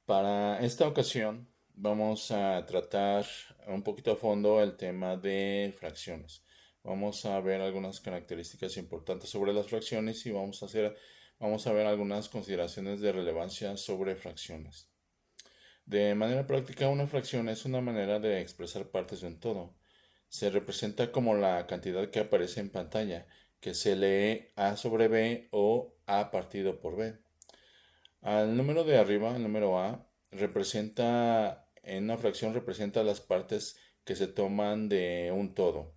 Para esta ocasión vamos a tratar un poquito a fondo el tema de fracciones. Vamos a ver algunas características importantes sobre las fracciones y vamos a ver algunas consideraciones de relevancia sobre fracciones. De manera práctica, una fracción es una manera de expresar partes de un todo. Se representa como la cantidad que aparece en pantalla, que se lee a sobre b o a partido por b. Al número de arriba, el número A, en una fracción representa las partes que se toman de un todo.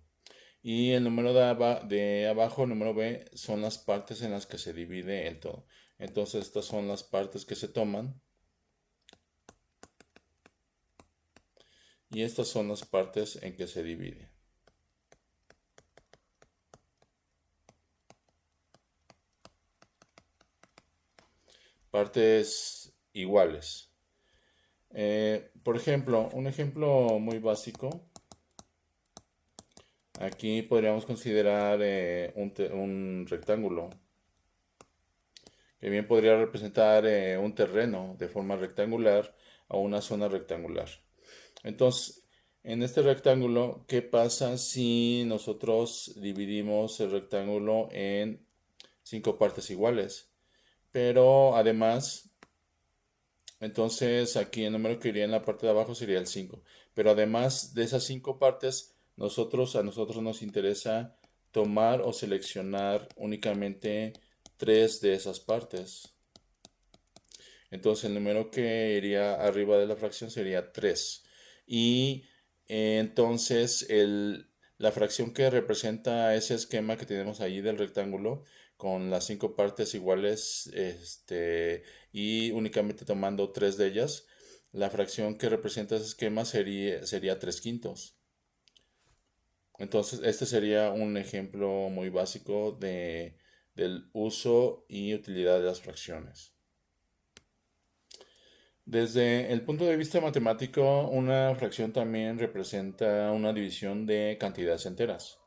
Y el número de abajo, el número B, son las partes en las que se divide el todo. Entonces estas son las partes que se toman y estas son las partes en que se divide. Partes iguales. Por ejemplo, un ejemplo muy básico. Aquí podríamos considerar un rectángulo, que bien podría representar un terreno de forma rectangular o una zona rectangular. Entonces, en este rectángulo, ¿qué pasa si nosotros dividimos el rectángulo en 5 partes iguales? Pero además, entonces aquí el número que iría en la parte de abajo sería el 5. Pero además de esas 5 partes, a nosotros nos interesa tomar o seleccionar únicamente 3 de esas partes. Entonces el número que iría arriba de la fracción sería 3. Y entonces la fracción que representa ese esquema que tenemos ahí del rectángulo con las 5 partes iguales y únicamente tomando 3 de ellas, la fracción que representa ese esquema sería 3 quintos. Entonces este sería un ejemplo muy básico del uso y utilidad de las fracciones. Desde el punto de vista matemático, una fracción también representa una división de cantidades enteras.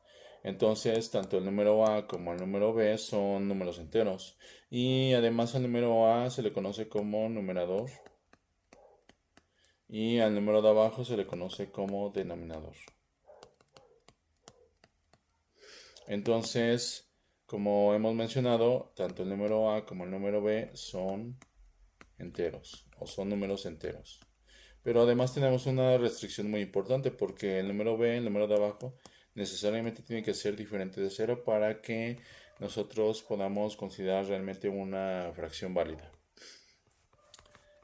Entonces, tanto el número a como el número b son números enteros. Y además al número a se le conoce como numerador y al número de abajo se le conoce como denominador. Entonces, como hemos mencionado, tanto el número a como el número b son enteros o son números enteros. Pero además tenemos una restricción muy importante porque el número b, el número de abajo, necesariamente tiene que ser diferente de cero para que nosotros podamos considerar realmente una fracción válida.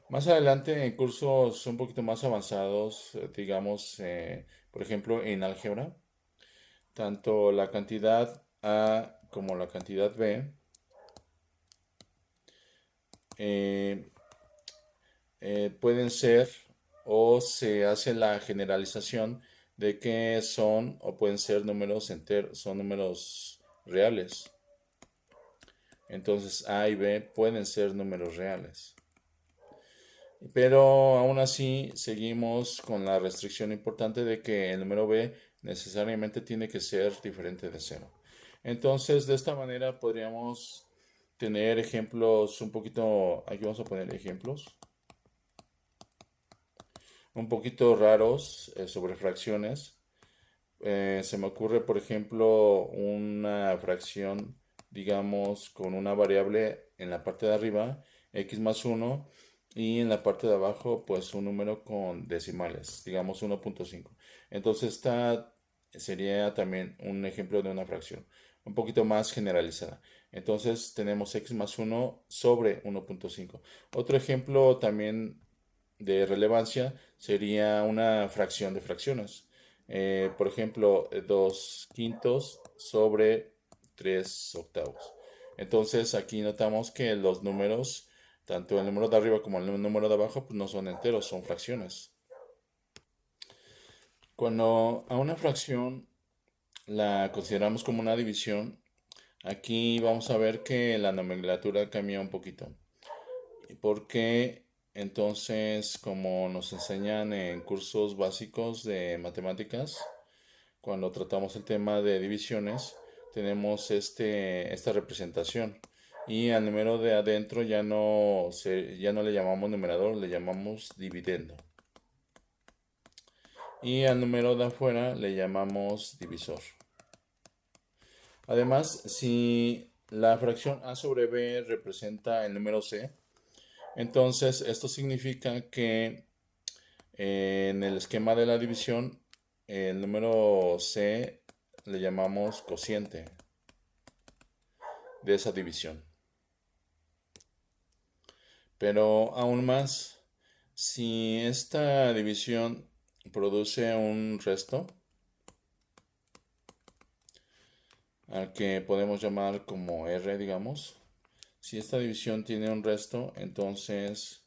Más adelante, en cursos un poquito más avanzados, digamos, por ejemplo, en álgebra, tanto la cantidad A como la cantidad B eh, pueden ser o se hace la generalización de que son o pueden ser números enteros, son números reales. Entonces A y B pueden ser números reales. Pero aún así seguimos con la restricción importante de que el número B necesariamente tiene que ser diferente de cero. Entonces de esta manera podríamos tener ejemplos un poquito, aquí vamos a poner ejemplos un poquito raros sobre fracciones. Se me ocurre, por ejemplo, una fracción, digamos, con una variable en la parte de arriba, x más 1, y en la parte de abajo, pues un número con decimales, digamos 1.5. Entonces, esta sería también un ejemplo de una fracción, un poquito más generalizada. Entonces, tenemos x más 1 sobre 1.5. Otro ejemplo también de relevancia sería una fracción de fracciones. Por ejemplo, 2 quintos sobre 3 octavos. Entonces aquí notamos que los números, tanto el número de arriba como el número de abajo, pues no son enteros, son fracciones. Cuando a una fracción la consideramos como una división, aquí vamos a ver que la nomenclatura cambia un poquito. Porque entonces, como nos enseñan en cursos básicos de matemáticas, cuando tratamos el tema de divisiones, tenemos esta representación. Y al número de adentro ya no le llamamos numerador, le llamamos dividendo. Y al número de afuera le llamamos divisor. Además, si la fracción a sobre b representa el número c, entonces esto significa que en el esquema de la división, el número c le llamamos cociente de esa división. Pero aún más, si esta división produce un resto, al que podemos llamar como R, digamos, si esta división tiene un resto, entonces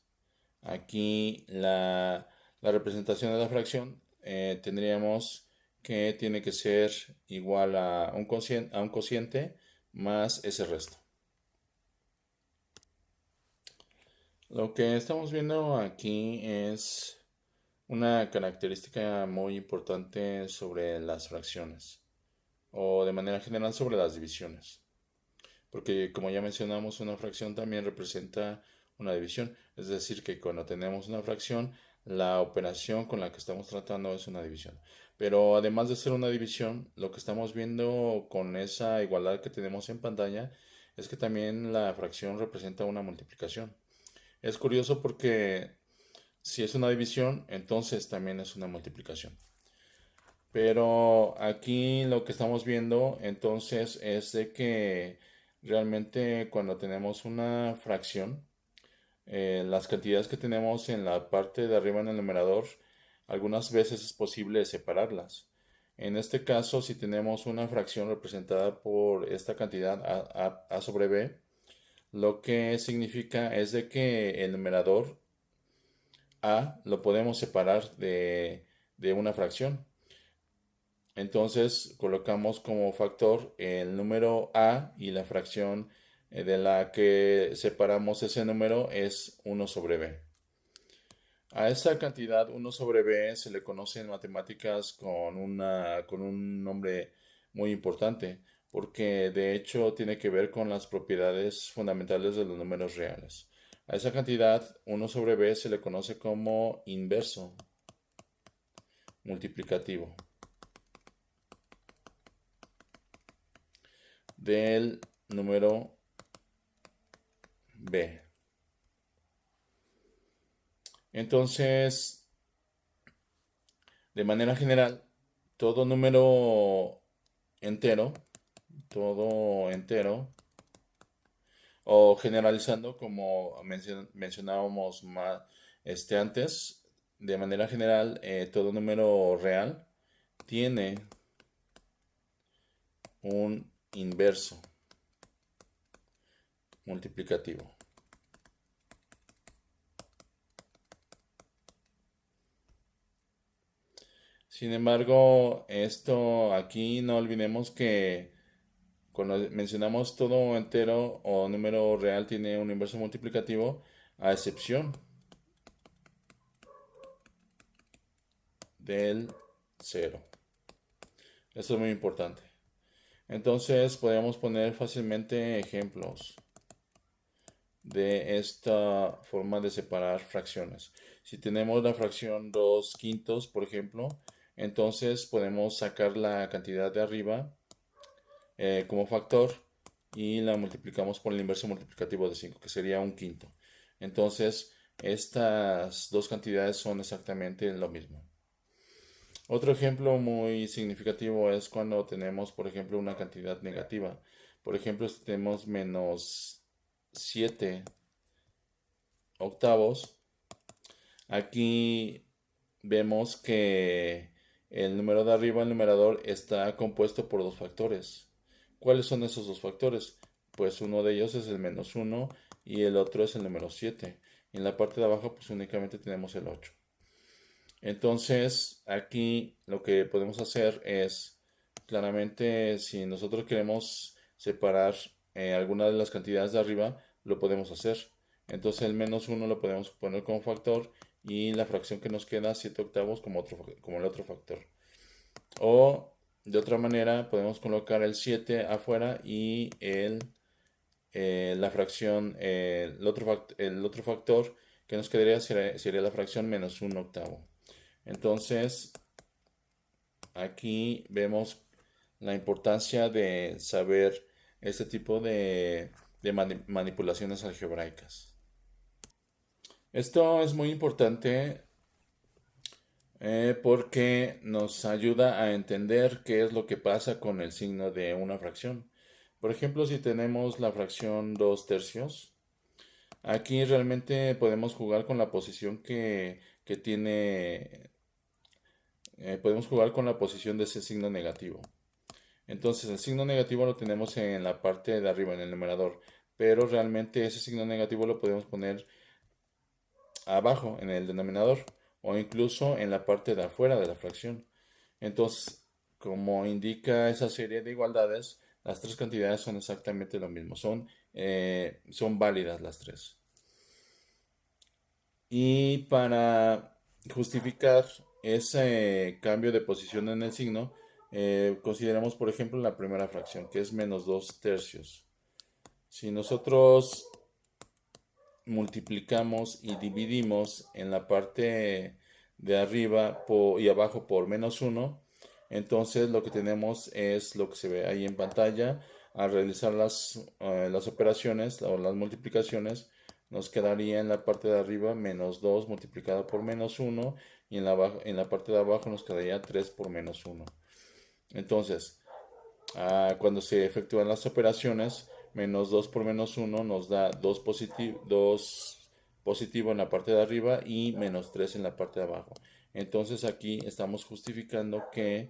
aquí la representación de la fracción tendríamos que tiene que ser igual a un cociente más ese resto. Lo que estamos viendo aquí es una característica muy importante sobre las fracciones o de manera general sobre las divisiones. Porque como ya mencionamos, una fracción también representa una división. Es decir, que cuando tenemos una fracción, la operación con la que estamos tratando es una división. Pero además de ser una división, lo que estamos viendo con esa igualdad que tenemos en pantalla es que también la fracción representa una multiplicación. Es curioso porque si es una división, entonces también es una multiplicación. Pero aquí lo que estamos viendo entonces es de que realmente cuando tenemos una fracción, las cantidades que tenemos en la parte de arriba en el numerador, algunas veces es posible separarlas. En este caso, si tenemos una fracción representada por esta cantidad a sobre b, lo que significa es de que el numerador a lo podemos separar de una fracción. Entonces colocamos como factor el número a y la fracción de la que separamos ese número es 1 sobre b. A esa cantidad 1 sobre b se le conoce en matemáticas con un nombre muy importante, porque de hecho tiene que ver con las propiedades fundamentales de los números reales. A esa cantidad 1 sobre b se le conoce como inverso multiplicativo del número b. Entonces, de manera general, todo número entero, todo entero, o generalizando como mencionábamos más, antes, de manera general, todo número real tiene un inverso multiplicativo. Sin embargo, esto aquí no olvidemos que cuando mencionamos todo entero o número real tiene un inverso multiplicativo, a excepción del cero. Esto es muy importante. Entonces podemos poner fácilmente ejemplos de esta forma de separar fracciones. Si tenemos la fracción 2 quintos, por ejemplo, entonces podemos sacar la cantidad de arriba como factor y la multiplicamos por el inverso multiplicativo de 5, que sería un quinto. Entonces, estas dos cantidades son exactamente lo mismo. Otro ejemplo muy significativo es cuando tenemos, por ejemplo, una cantidad negativa. Por ejemplo, si tenemos menos 7 octavos, aquí vemos que el número de arriba, el numerador, está compuesto por dos factores. ¿Cuáles son esos dos factores? Pues uno de ellos es el menos 1 y el otro es el número 7. Y en la parte de abajo pues únicamente tenemos el 8. Entonces aquí lo que podemos hacer es, claramente si nosotros queremos separar alguna de las cantidades de arriba, lo podemos hacer. Entonces el menos 1 lo podemos poner como factor y la fracción que nos queda, 7 octavos, como el otro factor. O de otra manera podemos colocar el 7 afuera y la fracción, el otro factor que nos quedaría sería la fracción menos un octavo. Entonces, aquí vemos la importancia de saber este tipo de manipulaciones algebraicas. Esto es muy importante porque nos ayuda a entender qué es lo que pasa con el signo de una fracción. Por ejemplo, si tenemos la fracción 2 tercios, aquí realmente podemos jugar con la posición que tiene, podemos jugar con la posición de ese signo negativo. Entonces el signo negativo lo tenemos en la parte de arriba, en el numerador, pero realmente ese signo negativo lo podemos poner abajo, en el denominador, o incluso en la parte de afuera de la fracción. Entonces, como indica esa serie de igualdades, las tres cantidades son exactamente lo mismo, son válidas las tres. Y para justificar ese cambio de posición en el signo, consideramos por ejemplo la primera fracción, que es menos 2 tercios. Si nosotros multiplicamos y dividimos en la parte de arriba y abajo por menos 1, entonces lo que tenemos es lo que se ve ahí en pantalla. Al realizar las operaciones o las multiplicaciones, nos quedaría en la parte de arriba menos 2 multiplicado por menos 1 y en la parte de abajo nos quedaría 3 por menos 1. Entonces, cuando se efectúan las operaciones, menos 2 por menos 1 nos da 2 positivo en la parte de arriba y menos 3 en la parte de abajo. Entonces aquí estamos justificando que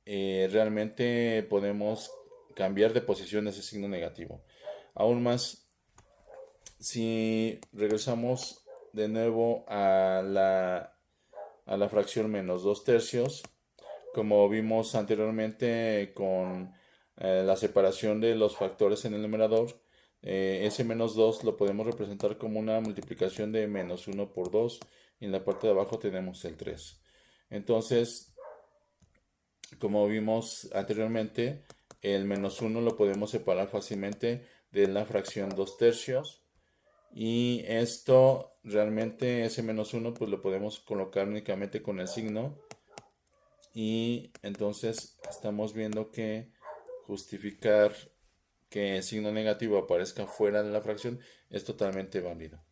realmente podemos cambiar de posición ese signo negativo. Aún más, si regresamos de nuevo a la fracción menos 2 tercios, como vimos anteriormente con la separación de los factores en el numerador, ese menos 2 lo podemos representar como una multiplicación de menos 1 por 2 y en la parte de abajo tenemos el 3. Entonces, como vimos anteriormente, el menos 1 lo podemos separar fácilmente de la fracción 2 tercios y esto realmente ese menos 1 pues lo podemos colocar únicamente con el signo y entonces estamos viendo que justificar que el signo negativo aparezca fuera de la fracción es totalmente válido.